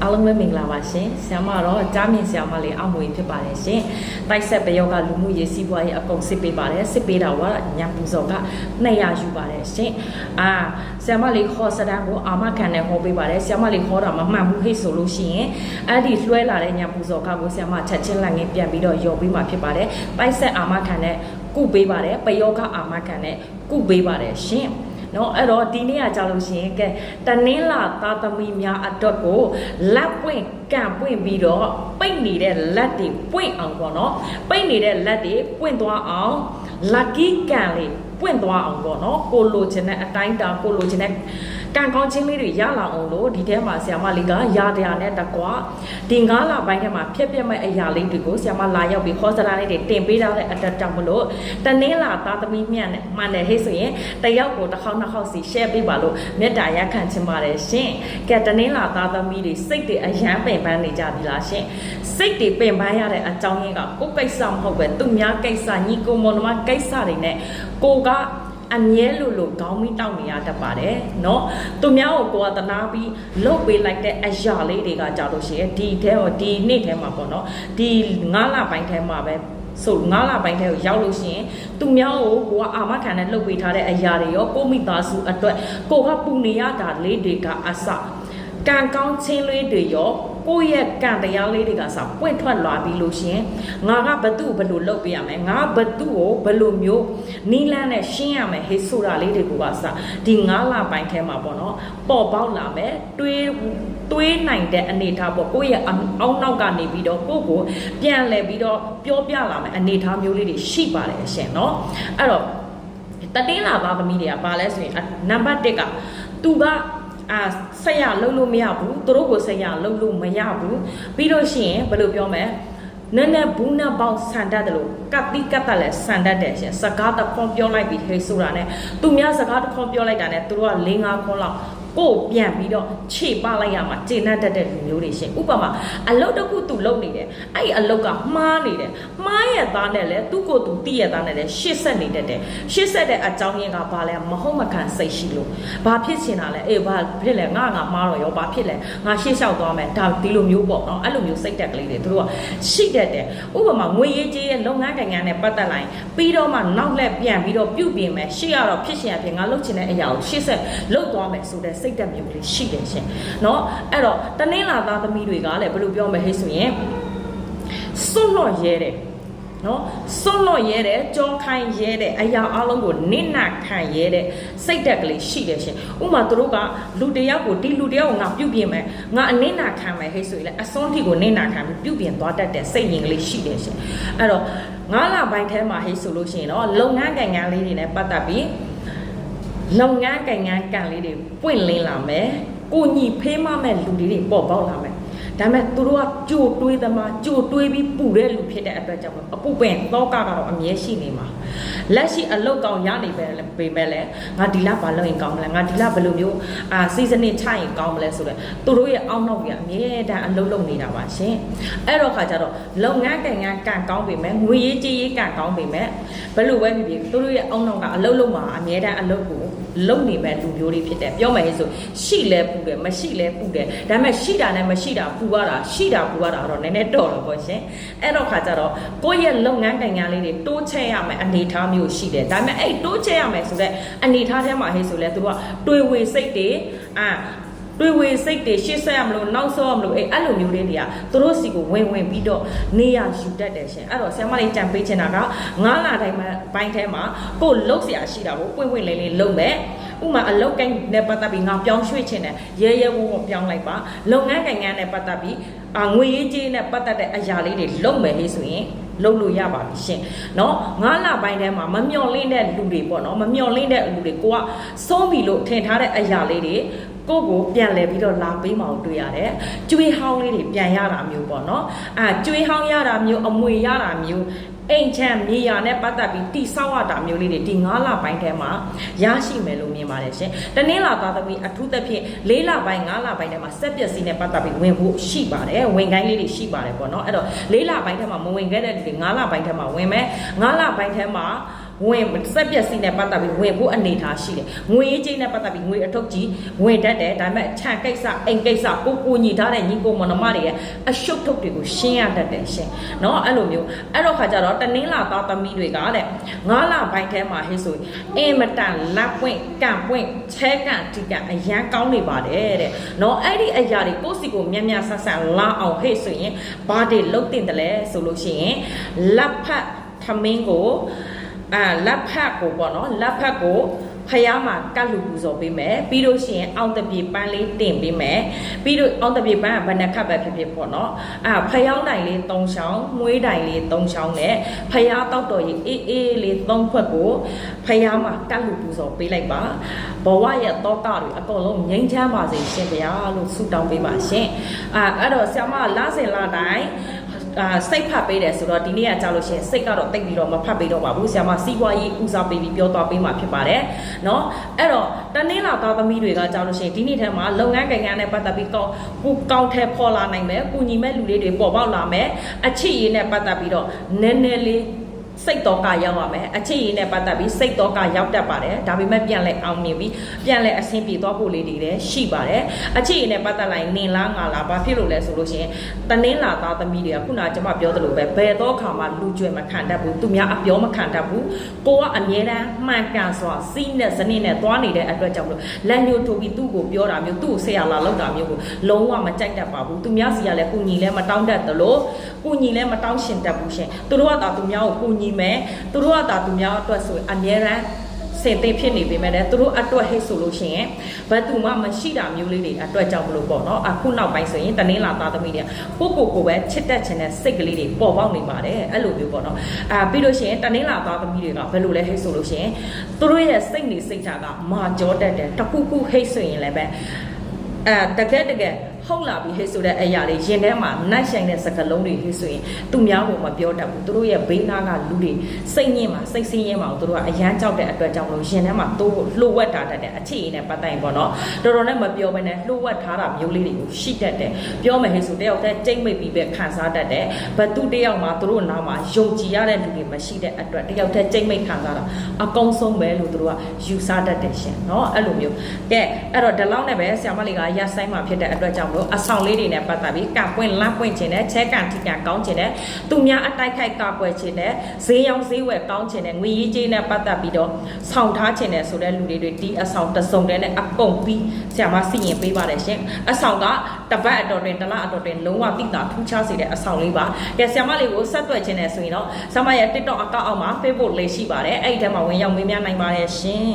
အားလုံးပဲမင်္ဂလာပါရှင်ဆရာမတော့ကြားမြင်ဆရာမလေးအောင်မွေဖြစ်ပါတယ်ရှင်တိုက်ဆက်ပယောကလူမှုရေးစီးပွားရေးအကုန်စစ်ပေးပါတယ်စစ်ပေးတာကညံပူစော်က200ယူပါတယ်ရှင်ဆရာမလေးခေါ်စတန်းကိုအာမခံနဲ့ဟောပေးပါတယ်ဆရာမလေးခေါ်တာမမှန်ဘူးဟိတ်ဆိုလို့ရှိရင်အဲ့ဒီလွှဲလာတဲ့ညံပူစော်ကကိုဆရာမချက်ချင်းလက်ငင်းပြန်ပြီးတော့ယော်ပေးမှာဖြစ်ပါတယ်တိုက်ဆက်အာမခံနဲ့ကုပေးပါတယ်ပယောကအာမခံနဲ့ကုပေးပါတယ်ရှင်နော်အဲ့တော့ဒီနေ့ကကြာလို့ရှိရင်ကဲတနင်္လာသားသမီးများအတွက်ကိုလက်ပွင့်ကန်ပွင့်ပြီးတော့ပိတ်နေတဲ့လက်တွေပွင့်အောင်ပေါ့နော်ပိတ်နေတဲ့လက်တွေပွင့်သွားအောင် lucky ကန်လေးပွင့်သွားအောင်ပေါ့နော်ကိုလိုချင်တဲ့အတိုင်းတာကိုလိုချင်တဲ့ကန်ကောင်းချင်းလေးတွေရလာအောင်လို့ဒီထဲမှာဆရာမလေးကရာတရားနဲ့တကွာဒီ9လပိုင်းထဲမှာဖြစ်ပြမဲ့အရာလေးတွေကိုဆရာမလာရောက်ပြီးခေါ်စတာလေးတွေတင်ပေးထားတဲ့အတက်တောင်မလို့တနင်္လာသားသမီးမြတ်နဲ့မှန်တယ်ဟဲ့ဆိုရင်တယောက်ကိုတစ်ခေါက်နှစ်ခေါက်စီ share ပေးပါလို့မေတ္တာရက်ခံချင်ပါတယ်ရှင်ကဲတနင်္လာသားသမီးတွေစိတ်တွေအယမ်းပင်ပန်းနေကြပြီလားရှင်စိတ်တွေပင်ပန်းရတဲ့အကြောင်းရင်းကကိုယ်ကိစ္စမဟုတ်ပဲသူများကိစ္စညီကိုမောင်နှမကိစ္စတွေနဲ့ကိုကအမြဲလို့ခေါင်းမီးတောက်နေရတတ်ပါတယ်เนาะသူများကိုကိုကတနာပြီးလှုပ်ပေးလိုက်တဲ့အရာလေးတွေကကြာလို့ရှိရင်ဒီနေ့ထဲမှာပေါ့เนาะဒီ9လပိုင်းထဲမှာပဲဆို9လပိုင်းထဲကိုရောက်လို့ရှိရင်သူများကိုကအာမခံနဲ့လှုပ်ပေးထားတဲ့အရာတွေရောကိုမိသားစုအတွက်ကိုကပူနေရတာလေးတွေကအစကံကောင်းချင်းလေးတွေရောကိုယ့်ရဲ့ကံတရားလေးတွေကစပွင့်ထွက်လာပြီးလို့ရှင်ငါကဘသူ့ဘယ်လိုလုပ်ပေးရမလဲငါဘသူ့ကိုဘယ်လိုမျိုးနီးလန်းနဲ့ရှင်းရမယ်ဟေးဆိုတာလေးတွေကစဒီ9လပိုင်းထဲမှာပေါ့နော်ပေါ်ပေါက်လာမယ်တွေးနိုင်တဲ့အနေထားပေါ့ကိုယ့်ရဲ့အောက်နောက်ကနေပြီးတော့ကိုယ့်ကိုပြန်လဲပြီးတော့ပြောပြလာမယ်အနေထားမျိုးလေးတွေရှိပါတယ်ရှင်เนาะအဲ့တော့တတင်းလာသားသမီးတွေကပါလဲဆိုရင်နံပါတ်1ကသူကဆက်ရလုံးလို့မရဘူးသူတို့ကိုဆက်ရလုံးလို့မရဘူးပြီးလို့ရှိရင်ဘယ်လိုပြောမလဲနည်းနည်းဘူးနဲ့ပေါက်ဆန်တတ်တယ်လို့ကတ်တိကတ်တက်လဲဆန်တတ်တယ်ရှင်စကားတစ်ခွန်းပြောလိုက်ပြီးဟေးဆိုတာနဲ့သူများစကားတစ်ခွန်းပြောလိုက်တာနဲ့သူတို့က4-5ခွန်းလောက်ကိုပြန်ပြီးတော့ခြေပလိုက်ရမှာကျေနပ်တတ်တဲ့လူမျိုးတွေရှင်ဥပမာအလုတ်တစ်ခုသူလုပ်နေတယ်အဲ့ဒီအလုတ်ကမှားနေတယ်မှားရဲ့သားနဲ့လဲသူ့ကိုယ်သူတိရဲ့သားနဲ့လဲရှစ်ဆက်နေတတ်တယ်ရှစ်ဆက်တဲ့အကြောင်းရင်းကဘာလဲမဟုတ်မကန်စိတ်ရှိလို့ဘာဖြစ်ချင်တာလဲအေးဘာဖြစ်လဲငါမှားတော့ရောဘာဖြစ်လဲငါရှေ့လျှောက်သွားမယ်ဒါဒီလိုမျိုးပေါ့နော်အဲ့လိုမျိုးစိတ်တက်ကလေးတွေသူတို့ကရှိတတ်တယ်ဥပမာငွေရေးကြေးရဲ့လုပ်ငန်းကိုင်ငန်းနဲ့ပတ်သက်လိုက်ပြီးတော့မှနောက်လက်ပြန်ပြီးတော့ပြုတ်ပြင်မယ်ရှေ့ကတော့ဖြစ်ရှင်အဖြစ်ငါလုပ်ချင်တဲ့အရာကိုရှေ့ဆက်လုပ်သွားမယ်ဆိုတဲ့စိတ်တက်မျိုးလေးရှိတယ်ရှင်เนาะအဲ့တော့တနင်္လာသားသမီးတွေကလည်းဘယ်လိုပြောမလဲဟဲ့ဆိုရင်စွန့်လွတ်ရဲတယ်เนาะစွန့်လွတ်ရဲတယ်ကြောခိုင်းရဲတယ်အရာအလုံးကိုနစ်နာခံရဲတဲ့စိတ်တက်ကလေးရှိတယ်ရှင်ဥပမာသူတို့ကလူတယောက်ကိုဒီလူတယောက်ကိုငါပြုတ်ပြင်မယ်ငါအနစ်နာခံမယ်ဟဲ့ဆိုရင်လည်းအစွန်းထိကိုနစ်နာခံပြီးပြုတ်ပြင်သွားတတ်တဲ့စိတ်ငြိမ်ကလေးရှိတယ်ရှင်အဲ့တော့9လပိုင်းထဲမှာဟဲ့ဆိုလို့ရှိရင်တော့လုပ်ငန်းကိုင်ငန်းလေးတွေနဲ့ပတ်သက်ပြီးလုပ်ငန်းကိုင်ငန်းကန်လေးတွေပွင့်လင်းလာမယ်ကိုညီဖေးမမဲ့လူတွေပေါ်ပေါက်လာမယ်ဒါပေမဲ့သူတို့ကကြိုတွေးသမားကြိုတွေးပြီးပူတဲ့လူဖြစ်တဲ့အတွက်ကြောင့်အပူပင်တော့ကတော့အမြဲရှိနေမှာလက်ရှိအလုတ်ကောင်ရနေပဲပေးမဲ့လဲငါဒီလဘာလုပ်ရင်ကောင်းမလဲငါဒီလဘယ်လိုမျိုးစီဇန်နဲ့ချရင်ကောင်းမလဲဆိုတော့သူတို့ရဲ့အောက်နောက်ကြီးအမြဲတမ်းအလုတ်လုပ်နေတာပါရှင်အဲ့တော့ခါကျတော့လုပ်ငန်းကံကန်ကောင်းပေမဲ့ငွေရေးကြေးရေးကန်ကောင်းပေမဲ့ဘယ်လိုပဲဖြစ်ဖြစ်သူတို့ရဲ့အောက်နောက်ကအလုတ်လုံးမှာအမြဲတမ်းအလုတ်ကိုလုံနေမဲ့လူမျိုးတွေဖြစ်တယ်ပြောမယ်ဆိုရှိလဲပူတယ်မရှိလဲပူတယ်ဒါပေမဲ့ရှိတာနဲ့မရှိတာပူရတာရှိတာပူရတာတော့နည်းနည်းတော့တော့ပေါ့ရှင်အဲ့တော့ခါကျတော့ကိုယ့်ရဲ့လုပ်ငန်းကိုင်ငန်းလေးတွေတိုးချဲ့ရမယ်အနေထားမျိုးရှိတယ်ဒါပေမဲ့အဲ့တိုးချဲ့ရမယ်ဆိုတဲ့အနေထားထဲမှာဟဲ့ဆိုလဲသူကတွေးဝေစိတ်တွေတွေးဝေစိတ်တွေရှေ့ဆက်ရမလို့နောက်ဆော့ရမလို့အဲ့လိုမျိုးလေးတွေကသူတို့စီကိုဝင်ပြီးတော့နေရယူတတ်တယ်ရှင်အဲ့တော့ဆရာမလေးကြံပေးချင်တာက9လတိုင်းမှာပိုင်းထဲမှာကိုလှုပ်เสียရှိတာကိုပွင့်ပွင့်လင်းလင်းလှုပ်မယ်ဥမာအလုပ်ကိုင်နဲ့ပတ်သက်ပြီးငါပြောင်းရွှေ့ချင်တယ်ရဲဝုန်းပြောင်းလိုက်ပါလုပ်ငန်းကိုင်ငန်းနဲ့ပတ်သက်ပြီးငွေရေးကြေးနဲ့ပတ်သက်တဲ့အရာလေးတွေလုပ်မယ်ဟေးဆိုရင်လုပ်လို့ရပါပြီရှင်เนาะ9လပိုင်းထဲမှာမမျော်လင့်တဲ့လူတွေပေါ့နော်မမျော်လင့်တဲ့လူတွေကိုကဆုံးပြီလို့ထင်ထားတဲ့အရာလေးတွေကိုပြန်လဲပြီးတော့လာပေးမှတွေ့ရတယ်ကျွေးဟောင်းလေးတွေပြန်ရတာမျိုးပေါ့နော်ကျွေးဟောင်းရတာမျိုးအမွေရတာမျိုးအိမ်ချမ်းမြေယာနဲ့ပတ်သက်ပြီးတိဆောက်ရတာမျိုးလေးတွေဒီ9လပိုင်းထဲမှာရရှိမယ်လို့မြင်ပါတယ်ရှင်တနင်္လာသားသမီးအထူးသဖြင့်4လပိုင်း9လပိုင်းထဲမှာစက်ပစ္စည်းနဲ့ပတ်သက်ပြီးဝင်ဖို့ရှိပါတယ်ဝင်ကိုင်းလေးတွေရှိပါတယ်ပေါ့နော်အဲ့တော့4လပိုင်းထဲမှာမဝင်ခဲ့တဲ့လူတွေ9လပိုင်းထဲမှာဝင်မယ်9လပိုင်းထဲမှာဝ ဝင်စက်ပစ္စည်းနဲ့ပတ်သက်ပြီးဝင်ဖို့အနေထားရှိတယ်ငွေကြေးနဲ့ပတ်သက်ပြီးငွေအထုပ်ကြီးဝင်တတ်တယ်ဒါပေမဲ့ခြံကိစ္စအိမ်ကိစ္စကိုညီထားတဲ့ညီကိုမနမတွေရဲ့အရှုပ်ထုတ်တွေကိုရှင်းရတတ်တယ်ရှင်เนาะအဲ့လိုမျိုးအဲ့တော့ခါကျတော့တနင်္လာသားသမီးတွေကတဲ့9လပိုင်းထဲမှာဟဲ့ဆိုအင်မတန်လက်ပွင့်ကန့်ပွင့်ချဲကန့်ဒီကအရန်ကောင်းနေပါတယ်တဲ့เนาะအဲ့ဒီအရာတွေကိုစီကိုမြန်မြန်ဆဆလာအောင်ဟဲ့ဆိုရင်ဘာတွေလုပ်တင်တယ်လဲဆိုလို့ရှိရင်လက်ဖက်သမင်းကိုလက်ဖက်ကိုပေါ့နော်လက်ဖက်ကိုဖယားမှာကတ်လူပူဇော်ပေးမယ်ပြီးလို့ရှိရင်အောင်တပြေပန်းလေးတင်ပေးမယ်ပြီးတော့အောင်တပြေပန်းကဘယ်နှခတ်ပဲဖြစ်ဖြစ်ပေါ့နော်ဖယားတိုင်လေး3ချောင်းမွေးတိုင်လေး3ချောင်းနဲ့ဖယားတောက်တော်ကြီးအေးလေး3ခွက်ကိုဖယားမှာကတ်လူပူဇော်ပေးလိုက်ပါဘဝရဲ့တောကတွေအကုန်လုံးငြိမ်းချမ်းပါစေရှင်ဗျာလို့ဆုတောင်းပေးပါရှင်အဲ့တော့ဆရာမလစဉ်လတိုင်းစိတ်ဖတ်ပေးတယ်ဆိုတော့ဒီနေ့ကကြာလို့ရှိရင်စိတ်ကတော့တိတ်ပြီးတော့မဖတ်ပေးတော့ပါဘူးဆရာမစီးပွားရေးဦးစားပေးပြီးပြောသွားပေးမှာဖြစ်ပါတယ်เนาะအဲ့တော့တနင်္လာသားသမီးတွေကကြာလို့ရှိရင်ဒီနေ့ထဲမှာလုပ်ငန်းကိန်းနဲ့ပတ်သက်ပြီးကောင်းထဲပေါ်လာနိုင်မယ်ကုညီမဲ့လူလေးတွေပေါ်ပေါက်လာမယ်အချစ်ရေးနဲ့ပတ်သက်ပြီးတော့နည်းနည်းလေးစိတ်တော့ကရောက်ရမယ်အချစ်ရည်နဲ့ပတ်သက်ပြီးစိတ်တော့ကရောက်တတ်ပါတယ်ဒါပေမဲ့ပြန်လဲအောင်မြင်ပြီးပြန်လဲအဆင်ပြေသွားဖို့လေးတွေလည်းရှိပါတယ်အချစ်ရည်နဲ့ပတ်သက်လိုက်နင်လားငါလားဘာဖြစ်လို့လဲဆိုလို့ရှိရင်တနင်္လာသားသမီးတွေကခုနကကျွန်မပြောသလိုပဲဘယ်တော့ခါမှလူကျွဲမခံတတ်ဘူးသူများအပြောမခံတတ်ဘူးကိုကအမြဲတမ်းမှန်ကန်စွာစီးနဲ့ဇနစ်နဲ့သွားနေတဲ့အတွက်ကြောင့်မလို့လက်ညှိုးထိုးပြီးသူ့ကိုပြောတာမျိုးသူ့ကိုဆရာလာလောက်တာမျိုးကိုလုံးဝမကြိုက်တတ်ပါဘူးသူများစီကလည်းကုညီလည်းမတောင်းတတ်သလိုကုညီလည်းမတောင်းရှင်တတ်ဘူးရှင်သူတို့ကသာသူများကိုကုညီမယ်သူတို့ကသာသူများအတွက်ဆိုအမြဲတမ်းစင်သိဖြစ်နေပေမဲ့လည်းသူတို့အတွက်ဟိတ်ဆိုလို့ရှိရင်ဘယ်သူမှမရှိတာမျိုးလေးတွေအတွက်ကြောင့်မလို့ပေါ့နော်အခုနောက်ပိုင်းဆိုရင်တနင်္လာသားသမီးတွေကိုပဲချစ်တတ်ခြင်းနဲ့စိတ်ကလေးတွေပေါ်ပေါက်နေပါတယ်အဲ့လိုမျိုးပေါ့နော်ပြီးလို့ရှိရင်တနင်္လာသားသမီးတွေကဘယ်လိုလဲဟိတ်ဆိုလို့ရှိရင်သူတို့ရဲ့စိတ်နေစိတ်ဓာတ်ကမာကြောတတ်တယ်တခုခုဟိတ်ဆိုရင်လည်းပဲတကယ်ဟုတ်လာပြီဟဲ့ဆိုတဲ့အရာတွေရင်ထဲမှာနှိုက်ဆိုင်တဲ့စကားလုံးတွေဟဲ့ဆိုရင်သူများကိုမပြောတတ်ဘူးသူတို့ရဲ့ဘေးနားကလူတွေစိတ်ညစ်မှာစိတ်ဆင်းရဲမှာသူတို့ကအရန်ကြောက်တဲ့အတွက်ကြောင့်လို့ရင်ထဲမှာတိုးလှုပ်ဝက်တာတတ်တဲ့အခြေအနေနဲ့ပတ်သက်ရင်ပေါ့နော်တော်တော်နဲ့မပြောဘဲနဲ့လှုပ်ဝက်ထားတာမျိုးလေးတွေကိုရှိတတ်တယ်ပြောမယ်ဟဲ့ဆိုတယောက်တည်းကြိတ်မိတ်ပြီးပဲခံစားတတ်တယ်ဘသူတယောက်မှသူတို့နားမှာယုံကြည်ရတဲ့လူတွေမရှိတဲ့အတွက်တယောက်တည်းကြိတ်မိတ်ခံစားတာအကောင်းဆုံးပဲလို့သူတို့ကယူဆတတ်တယ်ရှင်နော်အဲ့လိုမျိုးကဲအဲ့တော့ဒီလောက်နဲ့ပဲဆရာမလေးကရဆိုင်မှာဖြစ်တဲ့အတွက်ကြောင့်လို့အဆောင်လေးတွေနဲ့ပတ်သက်ပြီးကပွင့်လန့်ပွင့်ခြင်းနဲ့ချဲကန်ထိကန်ကောင်းခြင်းနဲ့သူများအတိုက်ခိုက်ကကွယ်ခြင်းနဲ့ဈေးရောင်းဈေးဝယ်ကောင်းခြင်းနဲ့ငွေရေးကြေးနဲ့ပတ်သက်ပြီးတော့ဆောင်ထားခြင်းနဲ့ဆိုတဲ့လူတွေဒီအဆောင်တစုံတည်းနဲ့အကုန်ပြီးဆရာမစီရင်ပေးပါတယ်ရှင်အဆောင်ကတပတ်အတော်တွင်တစ်လအတော်တွင်လုံးဝတိတာထူးခြားစေတဲ့အဆောင်လေးပါကဲဆရာမလေးကိုဆက်သွယ်ခြင်းနဲ့ဆိုရင်တော့ဆရာမရဲ့ TikTok အကောင့်အောက်မှာ Facebook လေးရှိပါတယ်အဲ့ဒီထဲမှာဝင်ရောက်မေးမြန်းနိုင်ပါတယ်ရှင်